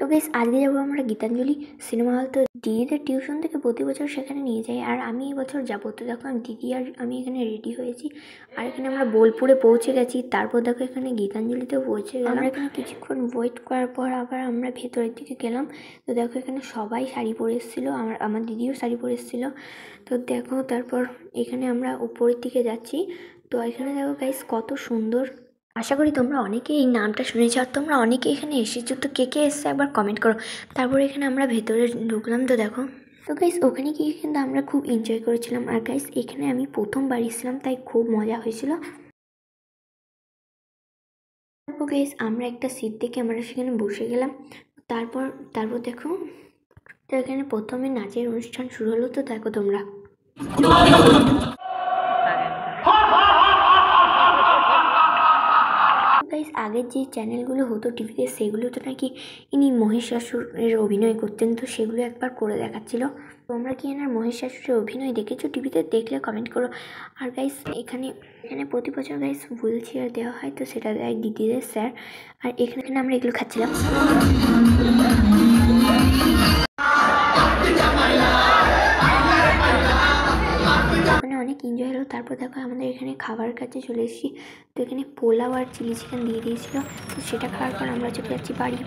তো গাইস আজকে যাবো আমরা গীতাঞ্জলি সিনেমা হল। তো দিদিদের টিউশন থেকে প্রতি বছর সেখানে নিয়ে যাই, আর আমি এবছর যাবো। তো দেখো আমি দিদি আর আমি এখানে রেডি হয়েছি, আর এখানে আমরা বোলপুরে পৌঁছে গেছি। তারপর দেখো এখানে গীতাঞ্জলিতেও পৌঁছে গেলাম। আমরা এখানে কিছুক্ষণ ওয়েট করার পর আবার আমরা ভেতরের দিকে গেলাম। তো দেখো এখানে সবাই শাড়ি পরে এসেছিলো, আমার দিদিও শাড়ি পরে এসেছিলো। তো দেখো তারপর এখানে আমরা উপরের দিকে যাচ্ছি। তো এখানে দেখো গাইস কত সুন্দর। আশা করি তোমরা অনেকেই এই নামটা শুনেছো, আর তোমরা অনেকে এখানে এসেছো। তো কে কে এসছে একবার কমেন্ট করো। তারপরে এখানে আমরা ভেতরে ঢুকলাম। তো দেখো তো গাইস ওখানে গিয়ে কিন্তু আমরা খুব এনজয় করেছিলাম। আর গাইস এখানে আমি প্রথমবার এসেছিলাম, তাই খুব মজা হয়েছিল। তারপর গাইস আমরা একটা সিট দেখে আমরা সেখানে বসে গেলাম। তারপর তারপর দেখো তো এখানে প্রথমে নাচের অনুষ্ঠান শুরু হলো। তো দেখো তোমরা গাইস আগের যে চ্যানেলগুলো হতো টিভিতে, সেগুলোতে নাকি ইনি মহিষাসুরের অভিনয় করতেন। তো সেগুলো একবার করে দেখাচ্ছিল। তোমরা কি এনার মহিষাসুরের অভিনয় দেখেছো টিভিতে? দেখলে কমেন্ট করো। আর গাইস এখানে এখানে প্রতি বছর গাইস হুইল চেয়ার দেওয়া হয়, তো সেটা দেয় দিদিদের স্যার। আর এখানে আমরা এগুলো খাচ্ছিলাম। ওখানে অনেক এনজয় হলো। তারপর দেখো আমাদের এখানে খাবার কাছে চলে এসেছি। তো এখানে পোলাও আর চিলি চিকেন দিয়ে দিয়েছিল। তো সেটা খাওয়ার পর আমরা চলে যাচ্ছি বাড়ি।